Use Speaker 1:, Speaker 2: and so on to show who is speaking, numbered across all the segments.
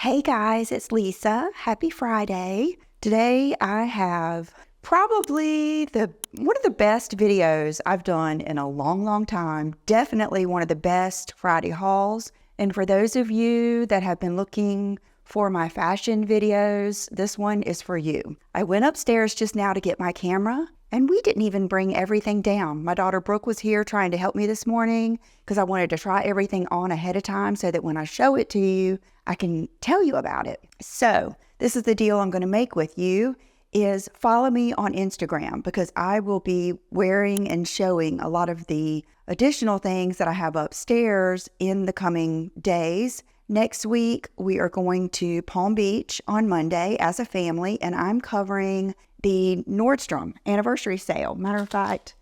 Speaker 1: Hey guys, it's Lisa. Happy Friday. Today I have probably one of the best videos I've done in a long time. Definitely one of the best Friday hauls. And for those of you that have been looking for my fashion videos, this one is for you. I went upstairs just now to get my camera, and we didn't even bring everything down. My daughter Brooke was here trying to help me this morning because I wanted to try everything on ahead of time so that when I show it to you, I can tell you about it. So this is the deal I'm going to make with you is follow me on Instagram because I will be wearing and showing a lot of the additional things that I have upstairs in the coming days. Next week, we are going to Palm Beach on Monday as a family, and I'm covering the Nordstrom anniversary sale. Matter of fact,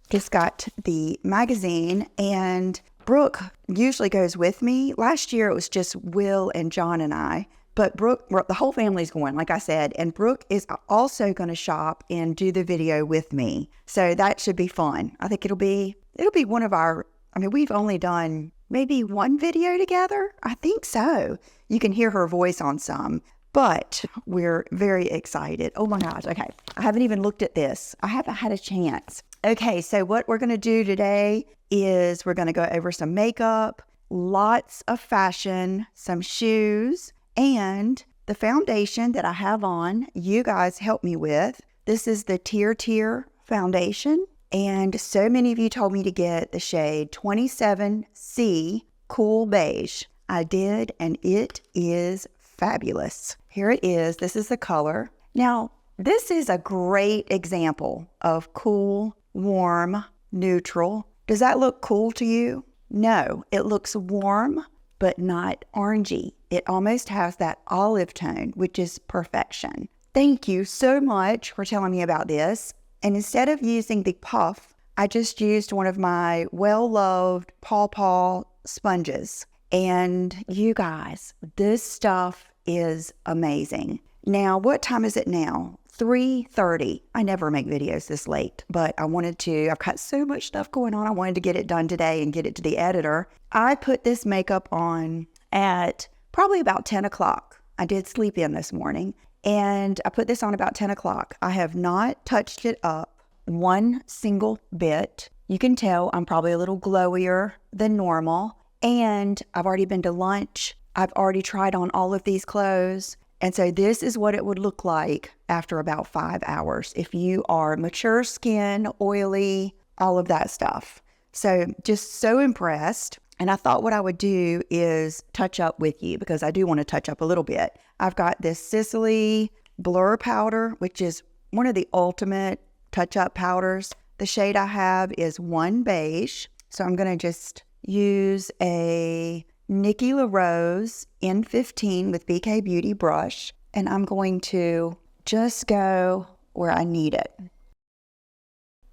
Speaker 1: just got the magazine, and Brooke usually goes with me. Last year, it was just Will and John and I, but Brooke, the whole family's going, like I said, and Brooke is also going to shop and do the video with me. So that should be fun. I think it'll be one of our, we've only done maybe one video together. I think so. You can hear her voice on some, but we're very excited. Oh my gosh. Okay. I haven't even looked at this. I haven't had a chance. Okay. So what we're going to do today is we're going to go over some makeup, lots of fashion, some shoes, and the foundation that I have on, you guys help me with. This is the Tier foundation. And so many of you told me to get the shade 27C Cool Beige. I did, and it is fabulous. Here it is. This is the color. Now, this is a great example of cool, warm, neutral. Does that look cool to you? No, it looks warm, but not orangey. It almost has that olive tone, which is perfection. Thank you so much for telling me about this. And instead of using the puff, I just used one of my well-loved Paw Paw sponges. And you guys, this stuff is amazing. Now, what time is it now? 3:30. I never make videos this late, but I've got so much stuff going on. I wanted to get it done today and get it to the editor. I put this makeup on at probably about 10 o'clock. I did sleep in this morning. And I put this on about 10 o'clock. I have not touched it up one single bit. You can tell I'm probably a little glowier than normal. And I've already been to lunch. I've already tried on all of these clothes. And so this is what it would look like after about 5 hours if you are mature skin, oily, all of that stuff. So just so impressed. And I thought what I would do is touch up with you because I do want to touch up a little bit. I've got this Sicily Blur Powder, which is one of the ultimate touch-up powders. The shade I have is 1 Beige. So I'm going to just use a Nikki LaRose N15 with BK Beauty brush. And I'm going to just go where I need it.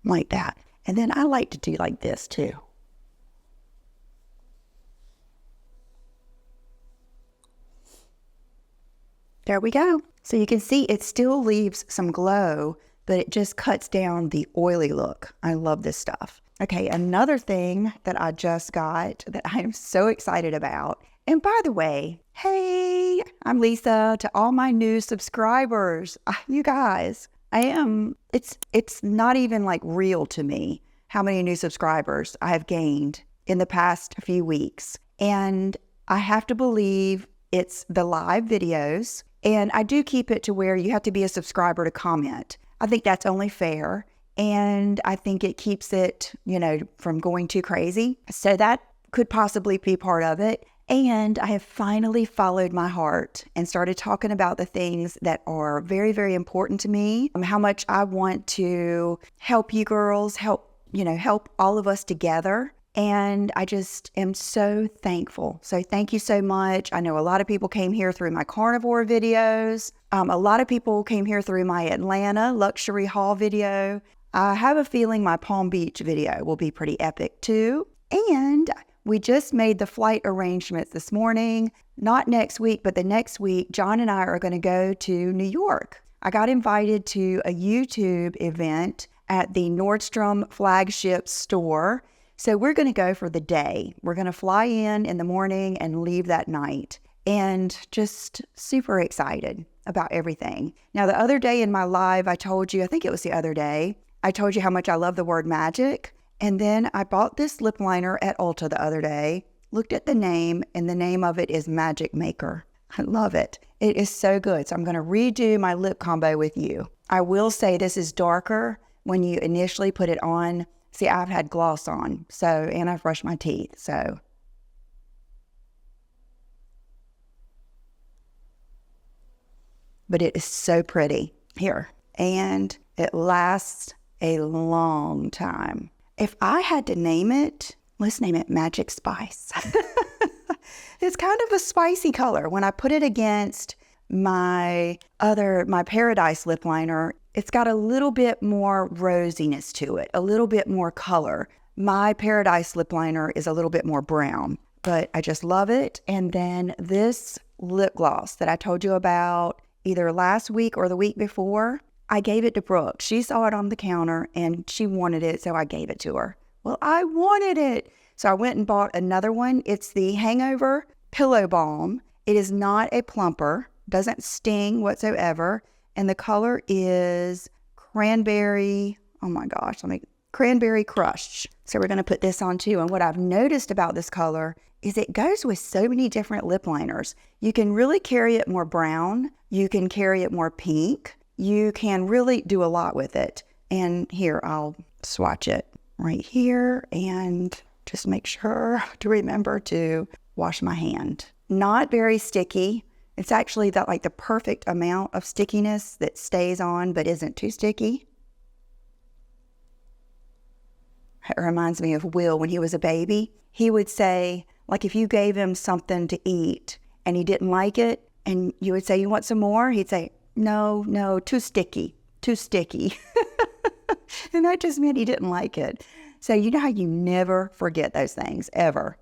Speaker 1: Like that. And then I like to do like this too. There we go. So you can see it still leaves some glow, but it just cuts down the oily look. I love this stuff. Okay, another thing that I just got that I am so excited about. And by the way, hey, I'm Lisa. To all my new subscribers, you guys, it's not even like real to me how many new subscribers I have gained in the past few weeks. And I have to believe it's the live videos. And I do keep it to where you have to be a subscriber to comment. I think that's only fair. And I think it keeps it, from going too crazy. So that could possibly be part of it. And I have finally followed my heart and started talking about the things that are very, very important to me. How much I want to help you girls, help all of us together. And I just am so thankful. So thank you so much. I know a lot of people came here through my carnivore videos. A lot of people came here through my Atlanta luxury haul video. I have a feeling my Palm Beach video will be pretty epic too. And we just made the flight arrangements this morning. Not next week, but the next week, John and I are going to go to New York. I got invited to a YouTube event at the Nordstrom flagship store. So we're going to go for the day. We're going to fly in the morning and leave that night. and just super excited about everything. Now, the other day in my live, I told you, I think it was the other day, I told you how much I love the word magic. And then I bought this lip liner at Ulta the other day, looked at the name, and the name of it is Magic Maker. I love it. It is so good. So I'm going to redo my lip combo with you. I will say this is darker when you initially put it on. See, I've had gloss on, and I've brushed my teeth, so. But it is so pretty. Here. And it lasts a long time. If I had to name it, let's name it Magic Spice. It's kind of a spicy color. When I put it against my Paradise lip liner, it's got a little bit more rosiness to it, a little bit more color. My Paradise lip liner is a little bit more brown, but I just love it. And then this lip gloss that I told you about either last week or the week before, I gave it to Brooke. She saw it on the counter and she wanted it, so I gave it to her. Well, I wanted it. So I went and bought another one. It's the Hangover Pillow Balm. It is not a plumper, doesn't sting whatsoever. And the color is cranberry, cranberry crush. So we're going to put this on too. And what I've noticed about this color is it goes with so many different lip liners. You can really carry it more brown. You can carry it more pink. You can really do a lot with it. And here, I'll swatch it right here and just make sure to remember to wash my hand. Not very sticky. It's actually the perfect amount of stickiness that stays on but isn't too sticky. It reminds me of Will when he was a baby. He would say, if you gave him something to eat and he didn't like it, and you would say, "You want some more?" He'd say, No, too sticky. And that just meant he didn't like it. So you know how you never forget those things, ever.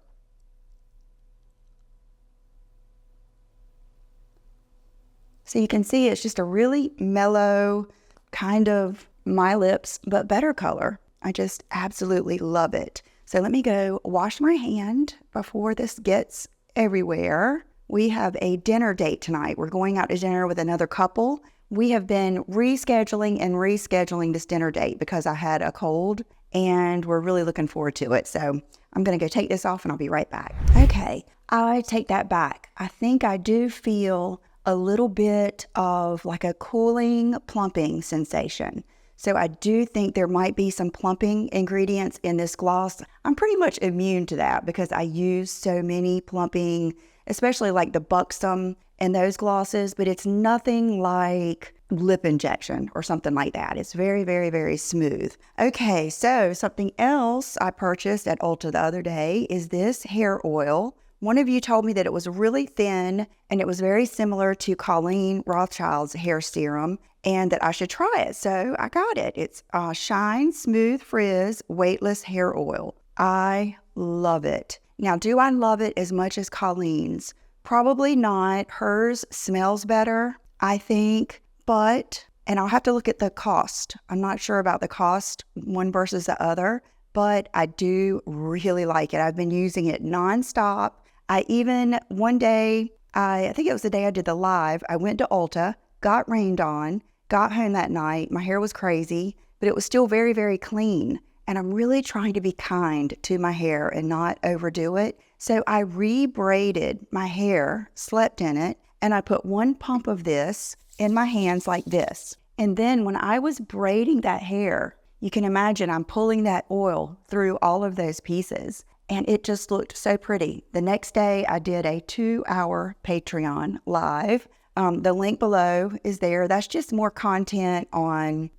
Speaker 1: So you can see it's just a really mellow kind of my lips, but better color. I just absolutely love it. So let me go wash my hand before this gets everywhere. We have a dinner date tonight. We're going out to dinner with another couple. We have been rescheduling this dinner date because I had a cold and we're really looking forward to it. So I'm going to go take this off and I'll be right back. Okay, I take that back. I think I do feel a little bit of a cooling, plumping sensation. So I do think there might be some plumping ingredients in this gloss. I'm pretty much immune to that because I use so many plumping, especially the Buxom and those glosses, but it's nothing like lip injection or something like that. It's very, very, very smooth. Okay, so something else I purchased at Ulta the other day is this hair oil. One of you told me that it was really thin and it was very similar to Colleen Rothschild's hair serum and that I should try it. So I got it. It's Shine Smooth Frizz Weightless Hair Oil. I love it. Now, do I love it as much as Colleen's? Probably not. Hers smells better, I think, and I'll have to look at the cost. I'm not sure about the cost, one versus the other, but I do really like it. I've been using it nonstop. One day, I think it was the day I did the live, I went to Ulta, got rained on, got home that night. My hair was crazy, but it was still very, very clean. And I'm really trying to be kind to my hair and not overdo it. So I re-braided my hair, slept in it, and I put one pump of this in my hands like this. And then when I was braiding that hair, you can imagine I'm pulling that oil through all of those pieces. And it just looked so pretty. The next day, I did a 2-hour Patreon live. The link below is there. That's just more content on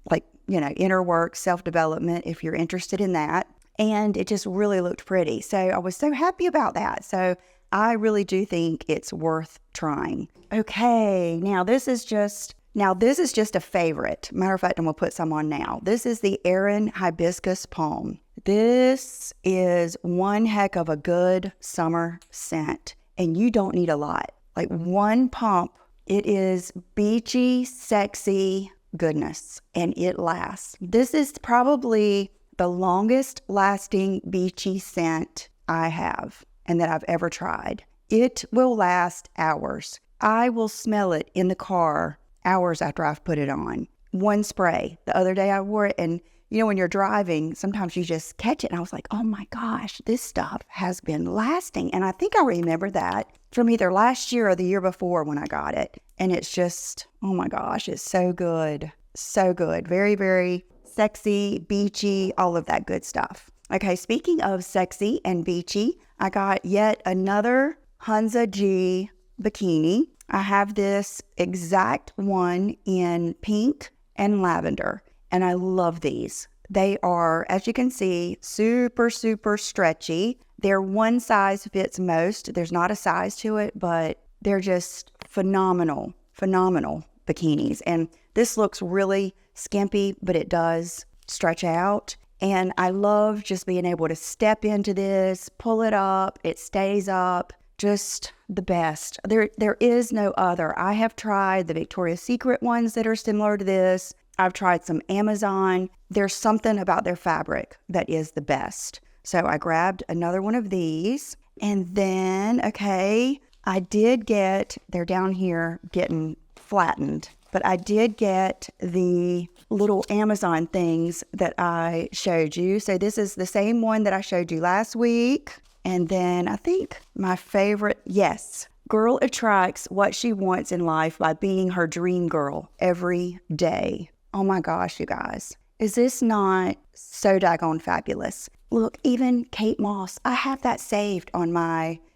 Speaker 1: inner work, self-development, if you're interested in that. And it just really looked pretty. So I was so happy about that. So I really do think it's worth trying. Okay, now this is just a favorite. Matter of fact, I'm going to put some on now. This is the Erin Hibiscus Palm. This is one heck of a good summer scent. And you don't need a lot. One pump, it is beachy, sexy goodness, and it lasts. This is probably the longest lasting beachy scent I have and that I've ever tried. It will last hours. I will smell it in the car hours after I've put it on. One spray. The other day I wore it, and when you're driving, sometimes you just catch it. And I was like, oh my gosh, this stuff has been lasting. And I think I remember that from either last year or the year before when I got it. And it's just, oh my gosh, it's so good. So good. Very, very sexy, beachy, all of that good stuff. Okay, speaking of sexy and beachy, I got yet another Hunza G bikini. I have this exact one in pink and lavender, and I love these. They are, as you can see, super, super stretchy. They're one size fits most. There's not a size to it, but they're just phenomenal bikinis. And this looks really skimpy, but it does stretch out. And I love just being able to step into this, pull it up, it stays up. Just the best. There is no other. I have tried the Victoria's Secret ones that are similar to this. I've tried some Amazon. There's something about their fabric that is the best. So I grabbed another one of these. And then, okay, they're down here getting flattened, but I did get the little Amazon things that I showed you. So this is the same one that I showed you last week. And then I think my favorite, yes, girl attracts what she wants in life by being her dream girl every day. Oh my gosh, you guys. Is this not so daggone fabulous? Look, even Kate Moss, I have that saved on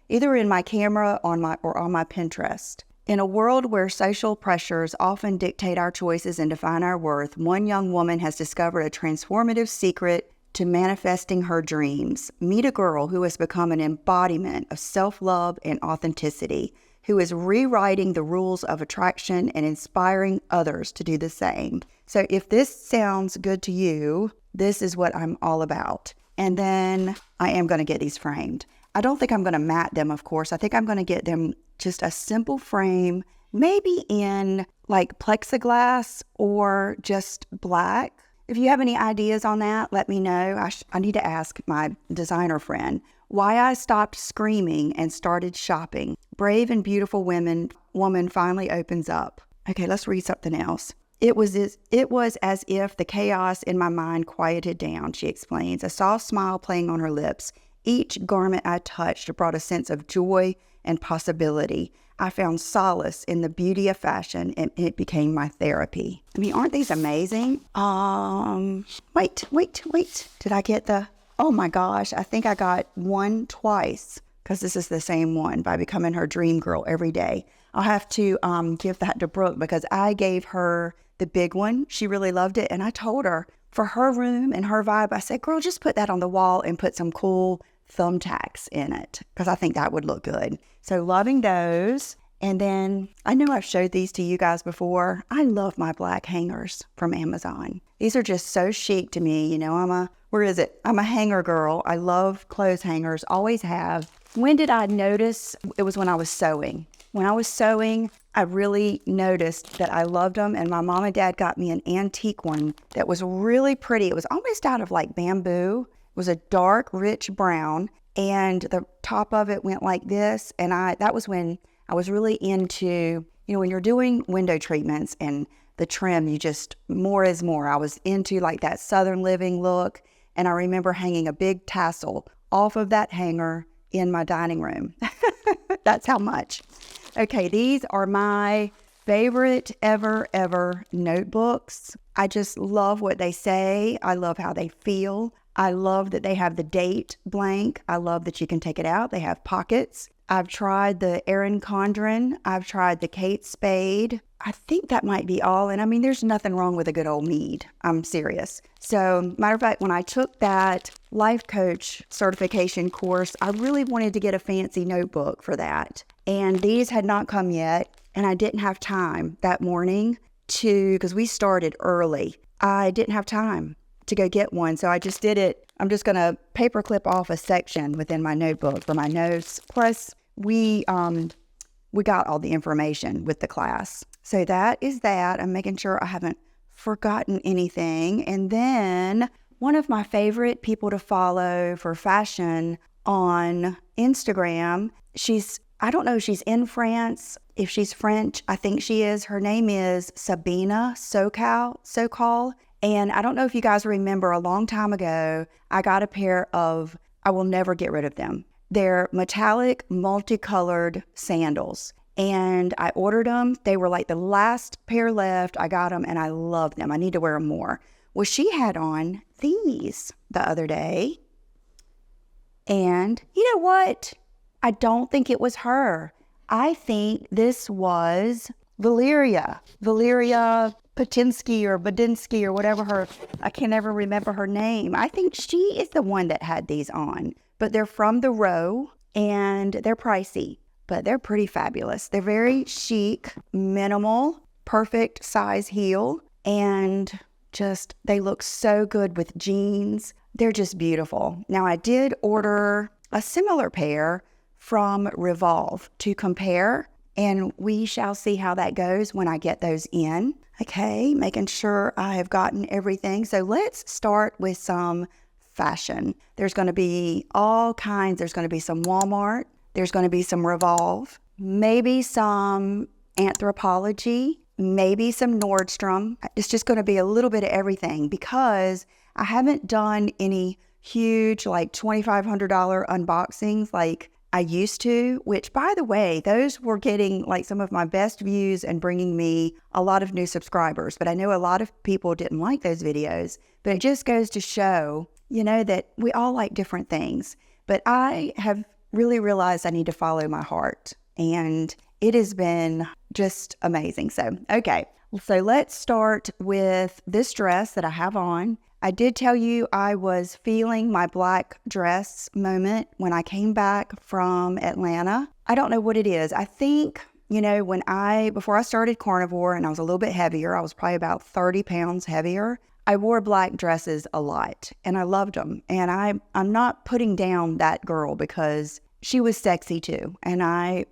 Speaker 1: either in my camera or on my Pinterest. In a world where social pressures often dictate our choices and define our worth, one young woman has discovered a transformative secret to manifesting her dreams. Meet a girl who has become an embodiment of self-love and authenticity, who is rewriting the rules of attraction and inspiring others to do the same. So if this sounds good to you, this is what I'm all about. And then I am going to get these framed. I don't think I'm going to mat them, of course. I think I'm going to get them just a simple frame, maybe in like plexiglass or just black. If you have any ideas on that, let me know. I need to ask my designer friend why I stopped screaming and started shopping. Brave and beautiful woman finally opens up. Okay, let's read something else. It was as if the chaos in my mind quieted down, she explains, a soft smile playing on her lips. Each garment I touched brought a sense of joy and possibility. I found solace in the beauty of fashion, and it became my therapy. I mean, aren't these amazing? Wait. Did I get oh my gosh, I think I got one twice, because this is the same one, by becoming her dream girl every day. I'll have to give that to Brooke, because I gave her the big one. She really loved it, and I told her for her room and her vibe, I said, girl, just put that on the wall and put some cool thumbtacks in it, because I think that would look good. So loving those. And then I know I've showed these to you guys before. I love my black hangers from Amazon. These are just so chic to me. I'm a hanger girl. I love clothes hangers, always have. When did I notice? It was when I was sewing. When I was sewing, I really noticed that I loved them, and my mom and dad got me an antique one that was really pretty. It was almost out of like bamboo. It was a dark, rich brown, and the top of it went like this. And that was when I was really into, when you're doing window treatments and the trim, you just, more is more. I was into like that Southern living look, and I remember hanging a big tassel off of that hanger in my dining room. That's how much. Okay, these are my favorite ever notebooks. I just love what they say. I love how they feel. I love that they have the date blank. I love that you can take it out. They have pockets. I've tried the Erin Condren. I've tried the Kate Spade. I think that might be all. And I mean, there's nothing wrong with a good old Mead. I'm serious. So, matter of fact, when I took that life coach certification course, I really wanted to get a fancy notebook for that. And these had not come yet. And I didn't have time that morning because we started early. I didn't have time to go get one. So I just did it. I'm just going to paperclip off a section within my notebook for my notes. Plus, we got all the information with the class. So that is that. I'm making sure I haven't forgotten anything. And then one of my favorite people to follow for fashion on Instagram, she's I don't know if she's in France. If she's French, I think she is. Her name is Sabina Sokal. And I don't know if you guys remember, a long time ago, I got a pair of, I will never get rid of them. They're metallic, multicolored sandals. And I ordered them. They were like the last pair left. I got them and I love them. I need to wear them more. Well, she had on these the other day. And you know what? I don't think it was her. I think this was Valeria Patinsky or Badinsky or whatever I can never remember her name. I think she is the one that had these on, but they're from the Row and they're pricey, but they're pretty fabulous. They're very chic, minimal, perfect size heel, and just, they look so good with jeans. They're just beautiful. Now, I did order a similar pair from Revolve to compare, and we shall see how that goes when I get those in. Okay, making sure I have gotten everything. So let's start with some fashion. There's going to be all kinds. There's going to be some Walmart. There's going to be some Revolve, maybe some Anthropologie, maybe some Nordstrom. It's just going to be a little bit of everything because I haven't done any huge like $2,500 unboxings like I used to, which, by the way, those were getting like some of my best views and bringing me a lot of new subscribers. But I know a lot of people didn't like those videos, but it just goes to show, you know, that we all like different things. But I have really realized I need to follow my heart, and it has been just amazing. So, okay, so let's start with this dress that I have on. I did tell you I was feeling my black dress moment when I came back from Atlanta. I don't know what it is. I think, you know, before I started carnivore and I was a little bit heavier, I was probably about 30 pounds heavier. I wore black dresses a lot and I loved them. And I'm not putting down that girl because she was sexy too. And I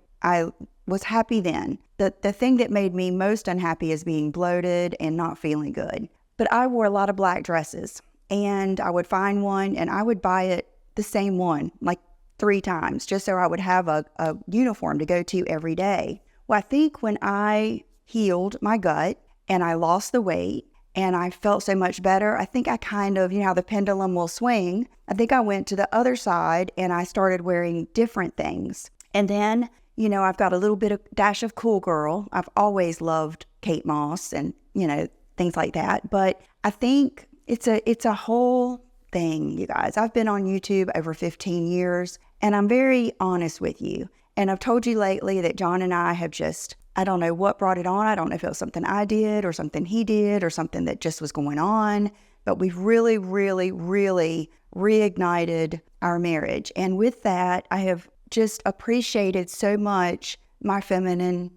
Speaker 1: was happy then. The thing that made me most unhappy is being bloated and not feeling good. But I wore a lot of black dresses, and I would find one and I would buy it, the same one, like 3 times, just so I would have a uniform to go to every day. Well, I think when I healed my gut and I lost the weight and I felt so much better, I think I kind of, you know how the pendulum will swing. I think I went to the other side and I started wearing different things. And then, you know, I've got a little bit of dash of cool girl. I've always loved Kate Moss and, you know, things like that. But I think it's a whole thing, you guys. I've been on YouTube over 15 years, and I'm very honest with you. And I've told you lately that John and I have just, I don't know what brought it on. I don't know if it was something I did or something he did or something that just was going on. But we've really, really, really reignited our marriage. And with that, I have just appreciated so much my feminine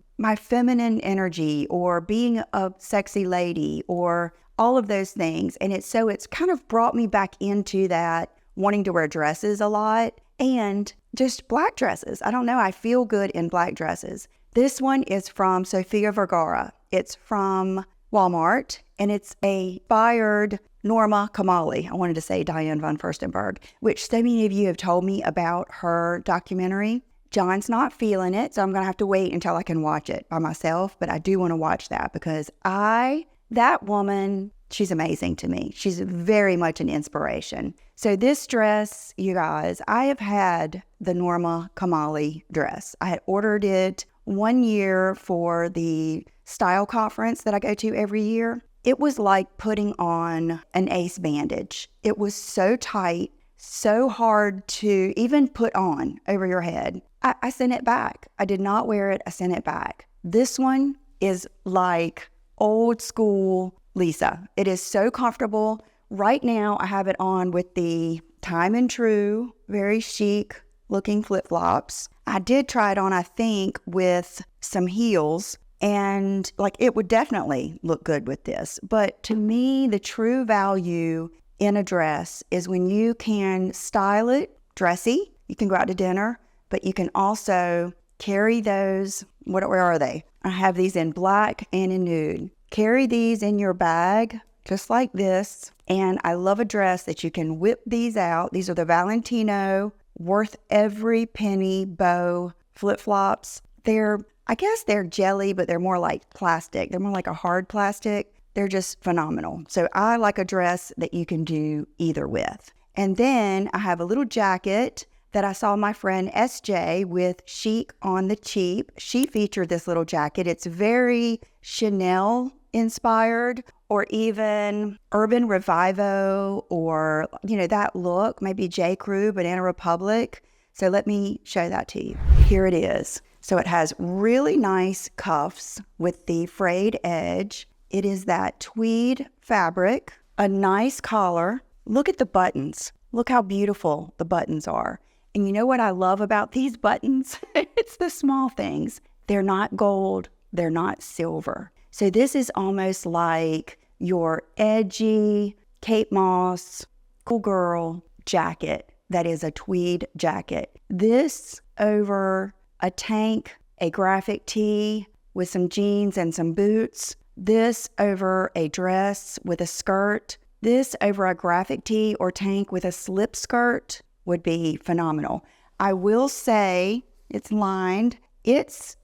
Speaker 1: energy, or being a sexy lady, or all of those things. And it's kind of brought me back into that, wanting to wear dresses a lot and just black dresses. I don't know. I feel good in black dresses. This one is from Sofia Vergara. It's from Walmart, and it's inspired Norma Kamali. I wanted to say Diane von Furstenberg, which so many of you have told me about her documentary. John's not feeling it, so I'm going to have to wait until I can watch it by myself, but I do want to watch that because that woman, she's amazing to me. She's very much an inspiration. So this dress, you guys, I have had the Norma Kamali dress. I had ordered it 1 year for the style conference that I go to every year. It was like putting on an ace bandage. It was so tight, so hard to even put on over your head. I sent it back. I did not wear it. I sent it back. This one is like old school Lisa. It is so comfortable. Right now, I have it on with the Time and True, very chic looking flip-flops. I did try it on, I think, with some heels, and like it would definitely look good with this. But to me, the true value in a dress is when you can style it dressy. You can go out to dinner, but you can also carry those. Where are they? I have these in black and in nude. Carry these in your bag, just like this. And I love a dress that you can whip these out. These are the Valentino, worth every penny bow flip-flops. I guess they're jelly, but they're more like plastic. They're more like a hard plastic. They're just phenomenal. So I like a dress that you can do either with. And then I have a little jacket that I saw my friend SJ with Chic on the Cheap. She featured this little jacket. It's very Chanel inspired, or even Urban Revivo, or, that look, maybe J. Crew, Banana Republic. So let me show that to you. Here it is. So it has really nice cuffs with the frayed edge. It is that tweed fabric, a nice collar. Look at the buttons. Look how beautiful the buttons are. And you know what I love about these buttons? It's the small things. They're not gold. They're not silver. So this is almost like your edgy Kate Moss cool girl jacket that is a tweed jacket. This over a tank, a graphic tee with some jeans and some boots. This over a dress with a skirt. This over a graphic tee or tank with a slip skirt would be phenomenal. I will say it's lined. It's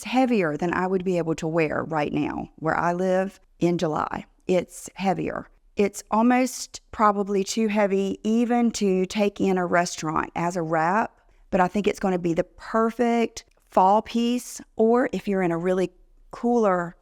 Speaker 1: heavier than I would be able to wear right now where I live in July. It's heavier. It's almost probably too heavy even to take in a restaurant as a wrap, but I think it's going to be the perfect fall piece, or if you're in a really cooler,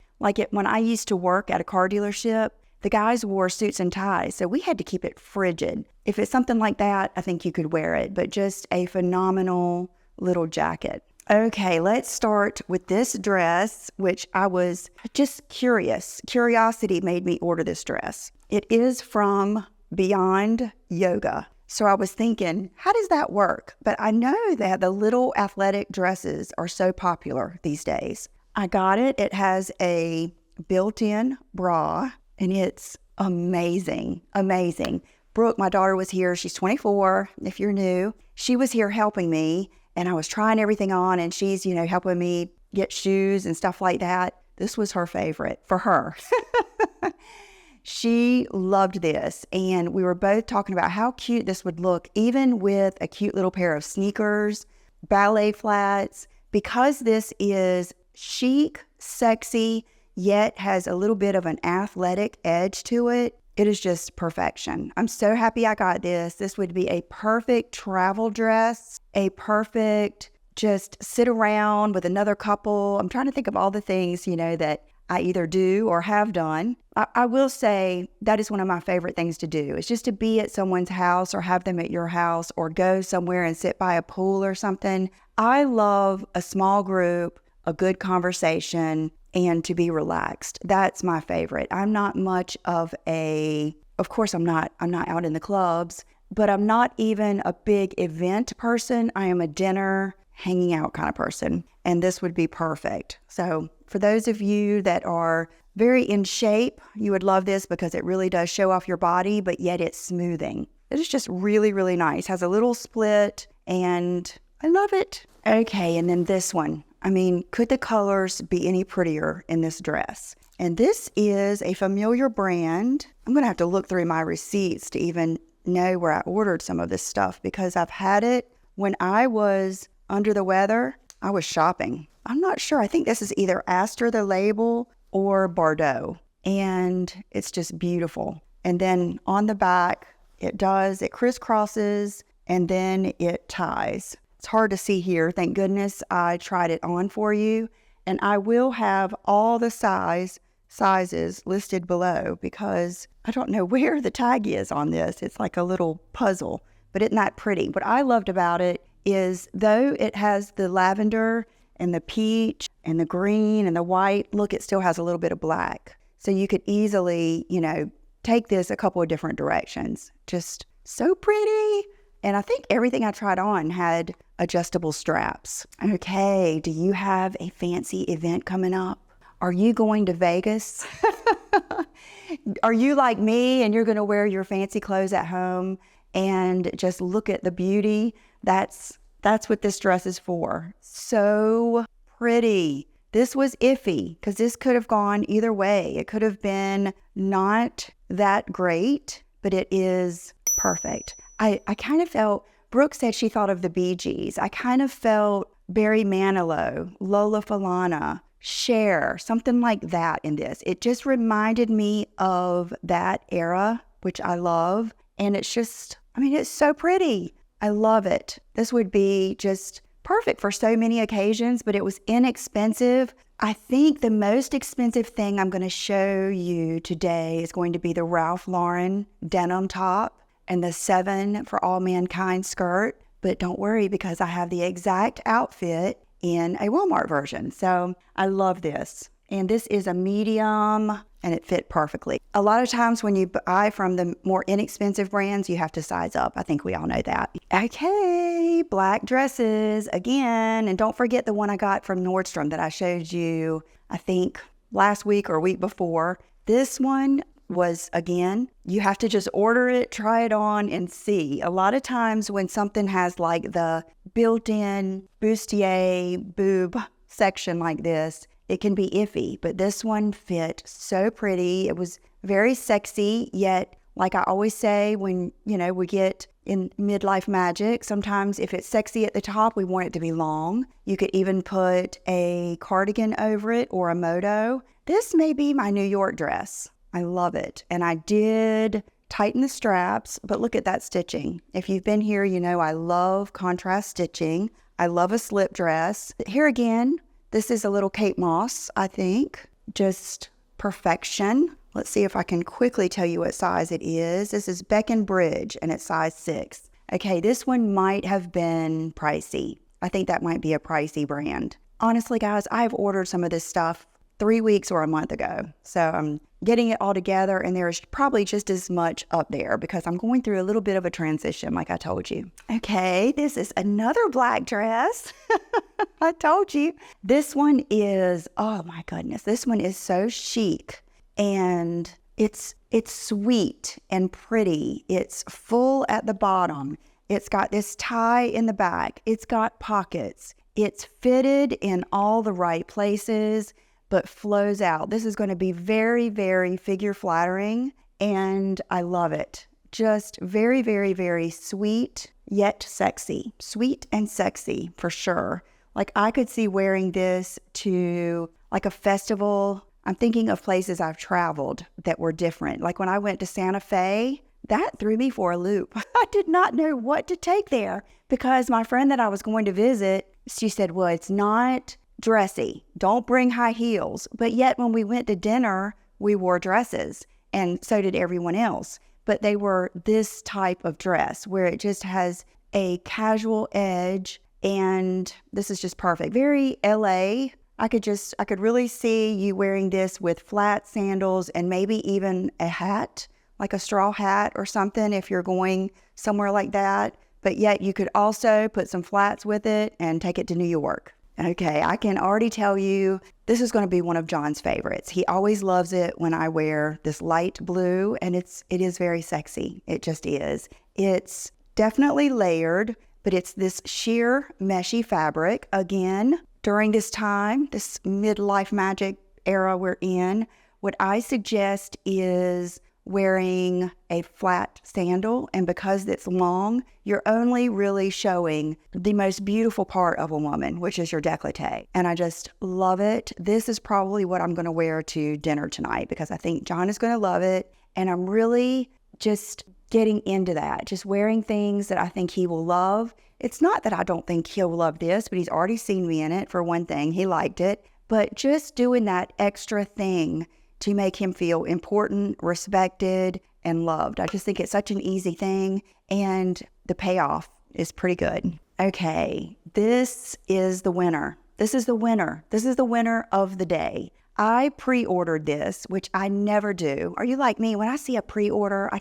Speaker 1: when I used to work at a car dealership, the guys wore suits and ties, so we had to keep it frigid. If it's something like that, I think you could wear it, but just a phenomenal little jacket. Okay, let's start with this dress, which I was just curious. Curiosity made me order this dress. It is from Beyond Yoga. So I was thinking, how does that work? But I know that the little athletic dresses are so popular these days. I got it. It has a built-in bra, and it's amazing, amazing. Brooke, my daughter, was here. She's 24, if you're new. She was here helping me, and I was trying everything on, and she's, helping me get shoes and stuff like that. This was her favorite for her. She loved this, and we were both talking about how cute this would look, even with a cute little pair of sneakers, ballet flats, because this is chic, sexy, yet has a little bit of an athletic edge to it. It is just perfection. I'm so happy I got this. This would be a perfect travel dress, a perfect just sit around with another couple. I'm trying to think of all the things, that I either do or have done. I will say that is one of my favorite things to do. It's just to be at someone's house or have them at your house or go somewhere and sit by a pool or something. I love a small group, a good conversation, and to be relaxed. That's my favorite. I'm not much of course I'm not out in the clubs, but I'm not even a big event person. I am a dinner, hanging out kind of person, and this would be perfect. So for those of you that are very in shape, you would love this because it really does show off your body, but yet it's smoothing. It is just really, really nice. Has a little split, and I love it. Okay, and then this one. Could the colors be any prettier in this dress? And this is a familiar brand. I'm going to have to look through my receipts to even know where I ordered some of this stuff because I've had it when I was under the weather. I was shopping. I'm not sure. I think this is either Astor the label or Bordeaux. And it's just beautiful. And then on the back, it crisscrosses and then it ties. It's hard to see here. Thank goodness I tried it on for you. And I will have all the sizes listed below because I don't know where the tag is on this. It's like a little puzzle, but isn't that pretty? What I loved about it is though it has the lavender and the peach and the green and the white, look, it still has a little bit of black. So you could easily, take this a couple of different directions. Just so pretty. And I think everything I tried on had adjustable straps. Okay, do you have a fancy event coming up? Are you going to Vegas? Are you like me and you're going to wear your fancy clothes at home and just look at the beauty? That's what this dress is for. So pretty. This was iffy because this could have gone either way. It could have been not that great, but it is perfect. I kind of felt, Brooke said she thought of the Bee Gees. I kind of felt Barry Manilow, Lola Falana, Cher, something like that in this. It just reminded me of that era, which I love. And it's just, I mean, it's so pretty. I love it. This would be just perfect for so many occasions, but it was inexpensive. I think the most expensive thing I'm going to show you today is going to be the Ralph Lauren denim top and the 7 for All Mankind skirt. But don't worry, because I have the exact outfit in a Walmart version. So I love this. And this is a medium, and it fit perfectly. A lot of times when you buy from the more inexpensive brands, you have to size up. I think we all know that. Okay, black dresses again. And don't forget the one I got from Nordstrom that I showed you, I think, last week or week before. This one was, again, you have to just order it, try it on, and see. A lot of times when something has like the built-in bustier boob section like this, it can be iffy, but this one fit so pretty. It was very sexy, yet like I always say, when, we get in midlife magic, sometimes if it's sexy at the top, we want it to be long. You could even put a cardigan over it or a moto. This may be my New York dress. I love it. And I did tighten the straps, but look at that stitching. If you've been here, you know I love contrast stitching. I love a slip dress. Here again, this is a little Kate Moss, I think. Just perfection. Let's see if I can quickly tell you what size it is. This is Beck & Bridge, and it's size 6. Okay, this one might have been pricey. I think that might be a pricey brand. Honestly, guys, I've ordered some of this stuff 3 weeks or a month ago. So I'm getting it all together, and there's probably just as much up there because I'm going through a little bit of a transition, like I told you. Okay, this is another black dress. I told you. This one is, oh my goodness, this one is so chic, and it's sweet and pretty. It's full at the bottom. It's got this tie in the back. It's got pockets. It's fitted in all the right places, but flows out. This is going to be very, very figure flattering, and I love it. Just very, very, very sweet, yet sexy. Sweet and sexy, for sure. Like, I could see wearing this to like a festival. I'm thinking of places I've traveled that were different. Like when I went to Santa Fe, that threw me for a loop. I did not know what to take there because my friend that I was going to visit, she said, well, it's not dressy. Don't bring high heels. But yet when we went to dinner, we wore dresses, and so did everyone else. But they were this type of dress where it just has a casual edge, and this is just perfect. Very LA. I could really see you wearing this with flat sandals and maybe even a hat, like a straw hat or something if you're going somewhere like that. But yet you could also put some flats with it and take it to New York. Okay, I can already tell you this is going to be one of John's favorites. He always loves it when I wear this light blue, and it is very sexy. It just is. It's definitely layered, but it's this sheer meshy fabric. Again, during this time, this midlife magic era we're in, what I suggest is wearing a flat sandal, and because it's long, you're only really showing the most beautiful part of a woman, which is your décolleté. And I just love it. This is probably what I'm going to wear to dinner tonight because I think John is going to love it, and I'm really just getting into that, just wearing things that I think he will love. It's not that I don't think he'll love this, but he's already seen me in it. For one thing, he liked it, but just doing that extra thing to make him feel important, respected, and loved. I just think it's such an easy thing, and the payoff is pretty good. Okay, this is the winner. This is the winner. This is the winner of the day. I pre-ordered this, which I never do. Are you like me? When I see a pre-order, I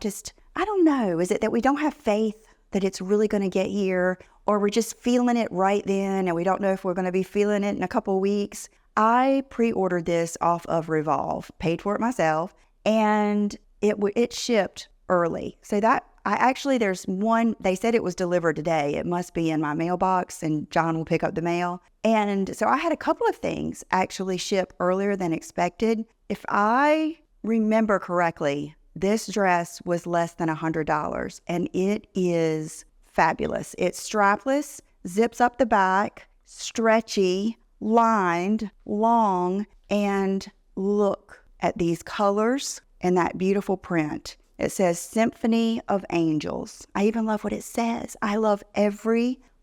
Speaker 1: don't know. Is it that we don't have faith that it's really going to get here, or we're just feeling it right then, and we don't know if we're going to be feeling it in a couple of weeks? I pre-ordered this off of Revolve, paid for it myself, and it shipped early. So there's one, they said it was delivered today. It must be in my mailbox, and John will pick up the mail. And so I had a couple of things actually ship earlier than expected. If I remember correctly, this dress was less than $100, and it is fabulous. It's strapless, zips up the back, stretchy, lined, long, and look at these colors and that beautiful print. It says Symphony of Angels. I even love what it says. I love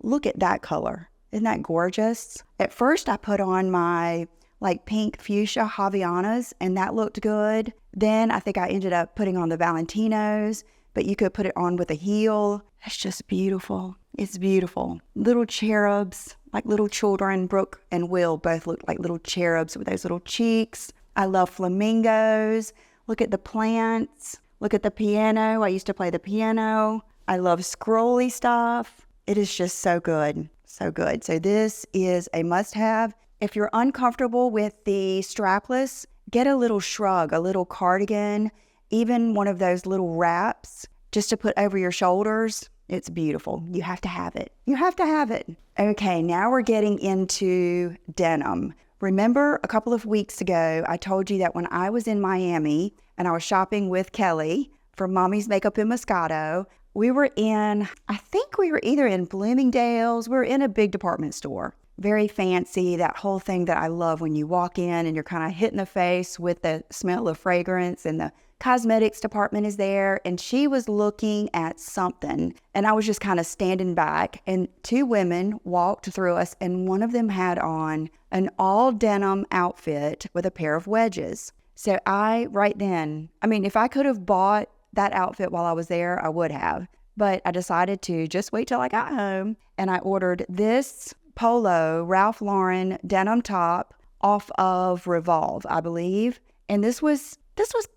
Speaker 1: look at that color. Isn't that gorgeous? At first I put on my like pink fuchsia Javianas and that looked good. Then I think I ended up putting on the Valentinos, but you could put it on with a heel. It's just beautiful. It's beautiful. Little cherubs, like little children. Brooke and Will both look like little cherubs with those little cheeks. I love flamingos. Look at the plants. Look at the piano. I used to play the piano. I love scrolly stuff. It is just so good. So good. So this is a must-have. If you're uncomfortable with the strapless, get a little shrug, a little cardigan, even one of those little wraps just to put over your shoulders. It's beautiful. You have to have it. You have to have it. Okay, now we're getting into denim. Remember a couple of weeks ago, I told you that when I was in Miami and I was shopping with Kelly for Mommy's Makeup in Moscato, I think we were either in Bloomingdale's, we were in a big department store. Very fancy, that whole thing that I love when you walk in and you're kind of hit in the face with the smell of fragrance, and the cosmetics department is there, and she was looking at something and I was just kind of standing back, and two women walked through us and one of them had on an all denim outfit with a pair of wedges. So right then, if I could have bought that outfit while I was there, I would have, but I decided to just wait till I got home, and I ordered this polo Ralph Lauren denim top off of Revolve, I believe. And this was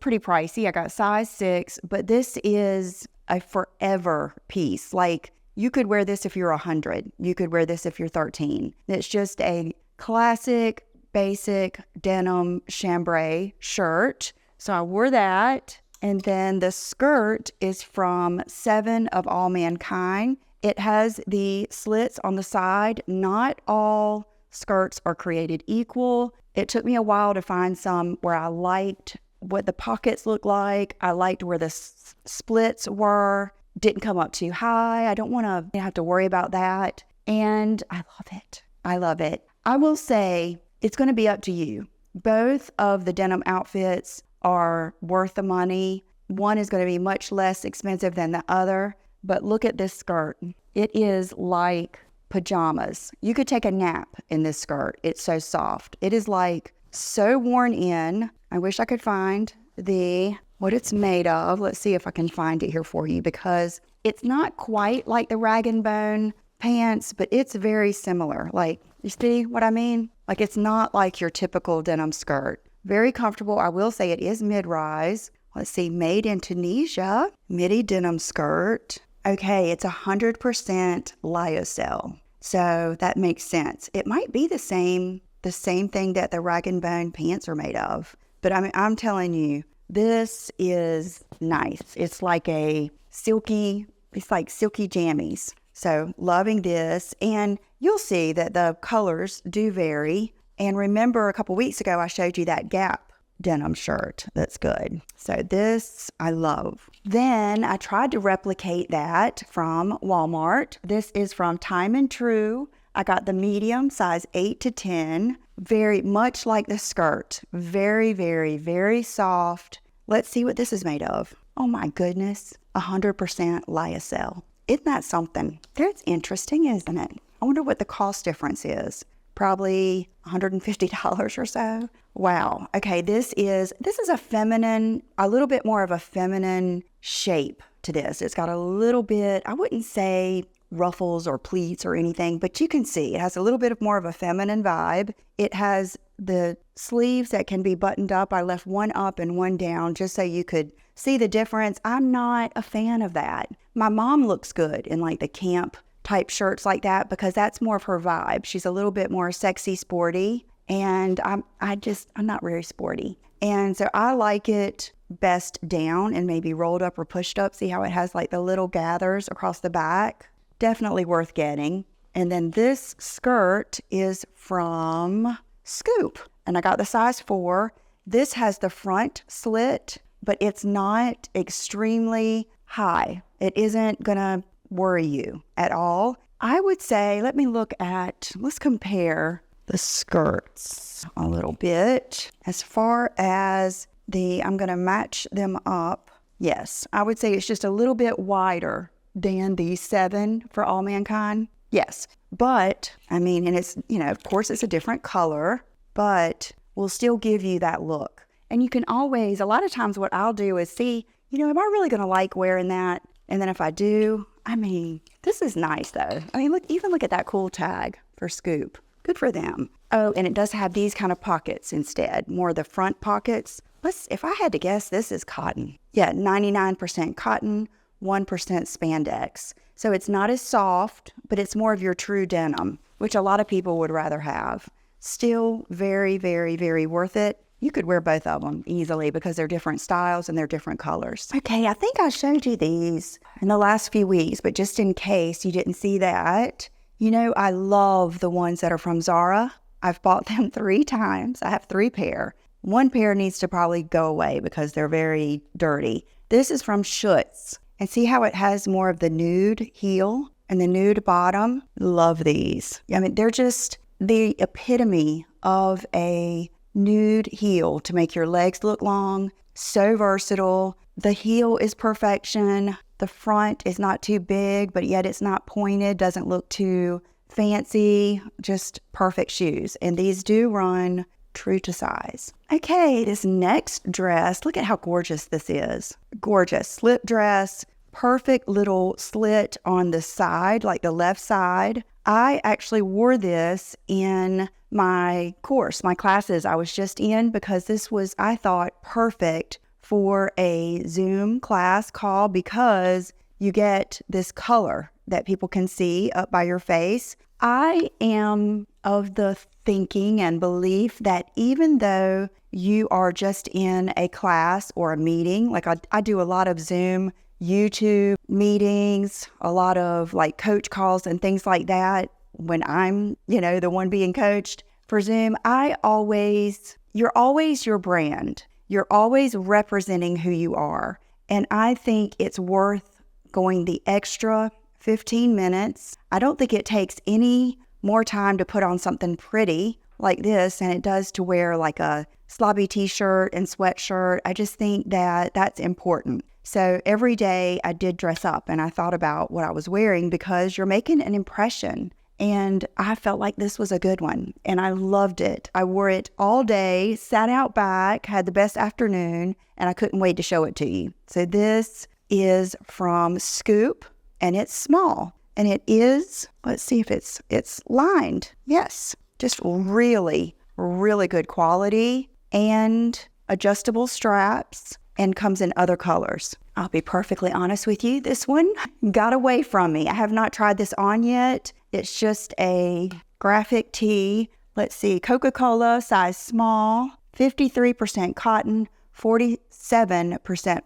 Speaker 1: pretty pricey. I got size 6, but this is a forever piece. Like, you could wear this if you're 100. You could wear this if you're 13. It's just a classic, basic denim chambray shirt. So I wore that. And then the skirt is from 7 of All Mankind. It has the slits on the side. Not all skirts are created equal. It took me a while to find some where I liked what the pockets looked like. I liked where the splits were. Didn't come up too high. I don't want to have to worry about that. And I love it. I love it. I will say it's going to be up to you. Both of the denim outfits are worth the money. One is going to be much less expensive than the other. But look at this skirt. It is like pajamas. You could take a nap in this skirt. It's so soft. It is like so worn in. I wish I could find what it's made of. Let's see if I can find it here for you, because it's not quite like the rag and bone pants, but it's very similar. Like, you see what I mean? Like, it's not like your typical denim skirt. Very comfortable. I will say it is mid-rise. Let's see, made in Tunisia, midi denim skirt. Okay, it's 100% lyocell. So that makes sense. It might be the same thing that the rag and bone pants are made of. But I'm telling you, this is nice. It's like silky jammies. So loving this. And you'll see that the colors do vary. And remember, a couple weeks ago, I showed you that Gap denim shirt. That's good. So this I love. Then I tried to replicate that from Walmart. This is from Time and True. I got the medium, size 8 to 10. Very much like the skirt. Very, very, very soft. Let's see what this is made of. Oh my goodness. 100% lyocell. Isn't that something? That's interesting, isn't it? I wonder what the cost difference is. Probably $150 or so. Wow. Okay, this is a little bit more of a feminine shape to this. It's got a little bit, I wouldn't say ruffles or pleats or anything, but you can see it has a little bit more of a feminine vibe. It has the sleeves that can be buttoned up. I left one up and one down just so you could see the difference. I'm not a fan of that. My mom looks good in like the camp type shirts like that, because that's more of her vibe. She's a little bit more sexy, sporty, and I'm not very sporty. And so I like it best down and maybe rolled up or pushed up. See how it has like the little gathers across the back? Definitely worth getting. And then this skirt is from Scoop, and I got the size 4. This has the front slit, but it's not extremely high. It isn't gonna worry you at all. I would say, let's compare the skirts a little bit. As far as I'm going to match them up. Yes, I would say it's just a little bit wider than the 7 for All Mankind. Yes, but I mean, and it's, of course it's a different color, but will still give you that look. And you can always, a lot of times what I'll do is see, am I really going to like wearing that? And then if I do, I mean, this is nice though. I mean, look at that cool tag for Scoop. Good for them. Oh, and it does have these kind of pockets instead, more of the front pockets. If I had to guess, this is cotton. Yeah, 99% cotton, 1% spandex. So it's not as soft, but it's more of your true denim, which a lot of people would rather have. Still very, very, very worth it. You could wear both of them easily because they're different styles and they're different colors. Okay, I think I showed you these in the last few weeks, but just in case you didn't see that, I love the ones that are from Zara. I've bought them 3 times. I have 3 pair. 1 pair needs to probably go away because they're very dirty. This is from Schutz. And see how it has more of the nude heel and the nude bottom? Love these. I mean, they're just the epitome of a nude heel to make your legs look long. So versatile. The heel is perfection. The front is not too big, but yet it's not pointed, doesn't look too fancy. Just perfect shoes. And these do run true to size. Okay, this next dress, look at how gorgeous this is. Gorgeous slip dress, perfect little slit on the side, like the left side. I actually wore this in my classes I was just in because this was, I thought, perfect for a Zoom class call because you get this color that people can see up by your face. I am of the thinking and belief that even though you are just in a class or a meeting, like I do a lot of Zoom, YouTube meetings, a lot of like coach calls and things like that when I'm, the one being coached for Zoom, you're always your brand. You're always representing who you are. And I think it's worth going the extra 15 minutes. I don't think it takes any more time to put on something pretty like this than it does to wear like a slobby t-shirt and sweatshirt. I just think that that's important. So every day I did dress up and I thought about what I was wearing because you're making an impression. And I felt like this was a good one and I loved it. I wore it all day, sat out back, had the best afternoon, and I couldn't wait to show it to you. So this is from Scoop and it's small and it is, let's see if it's lined. Yes, just really, really good quality and adjustable straps and comes in other colors. I'll be perfectly honest with you. This one got away from me. I have not tried this on yet. It's just a graphic tee. Let's see, Coca-Cola, size small, 53% cotton, 47%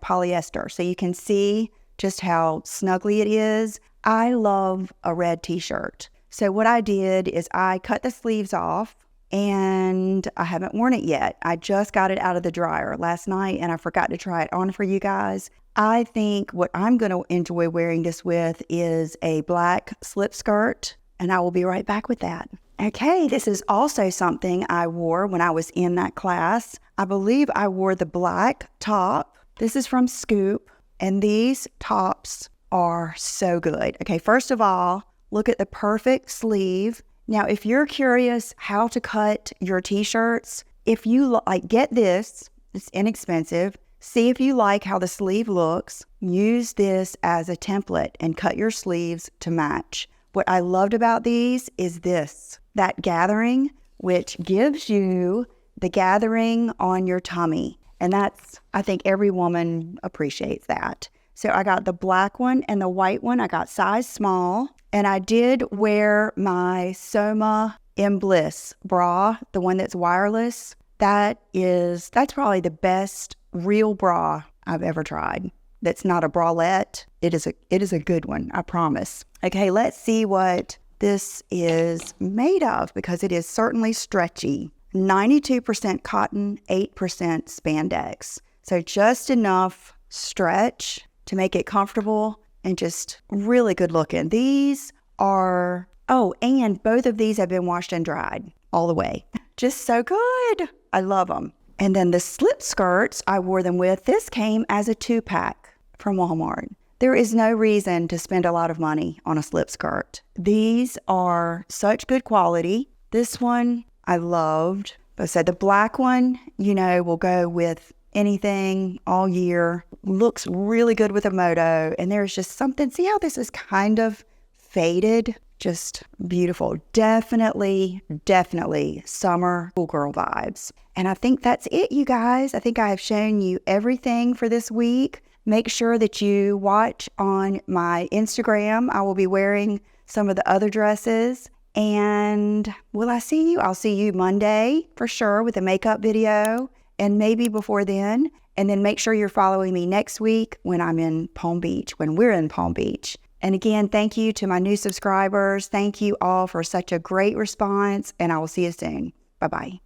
Speaker 1: polyester. So you can see just how snuggly it is. I love a red t-shirt. So what I did is I cut the sleeves off and I haven't worn it yet. I just got it out of the dryer last night and I forgot to try it on for you guys. I think what I'm going to enjoy wearing this with is a black slip skirt, and I will be right back with that. Okay, this is also something I wore when I was in that class. I believe I wore the black top. This is from Scoop, and these tops are so good. Okay, first of all, look at the perfect sleeve. Now, if you're curious how to cut your t-shirts, if you get this, it's inexpensive. See if you like how the sleeve looks. Use this as a template and cut your sleeves to match. What I loved about these is that gathering, which gives you the gathering on your tummy. And I think every woman appreciates that. So I got the black one and the white one. I got size small. And I did wear my Soma M Bliss bra, the one that's wireless. That's probably the best real bra I've ever tried. That's not a bralette. It is a good one, I promise. Okay, let's see what this is made of because it is certainly stretchy. 92% cotton, 8% spandex. So just enough stretch to make it comfortable and just really good looking. These are, oh, and both of these have been washed and dried all the way. Just so good. I love them. And then the slip skirts I wore them with, this came as a 2-pack from Walmart. There is no reason to spend a lot of money on a slip skirt. These are such good quality. This one I loved. But I said the black one, you know, will go with anything all year. Looks really good with a moto. And there's just something, see how this is kind of faded? Just beautiful. Definitely summer schoolgirl vibes. And I think that's it, you guys. I think I have shown you everything for this week. Make sure that you watch on my Instagram. I will be wearing some of the other dresses. And will I see you? I'll see you Monday for sure with a makeup video, and maybe before then. And then make sure you're following me next week when I'm in Palm Beach, when we're in Palm Beach. And again, thank you to my new subscribers. Thank you all for such a great response, and I will see you soon. Bye-bye.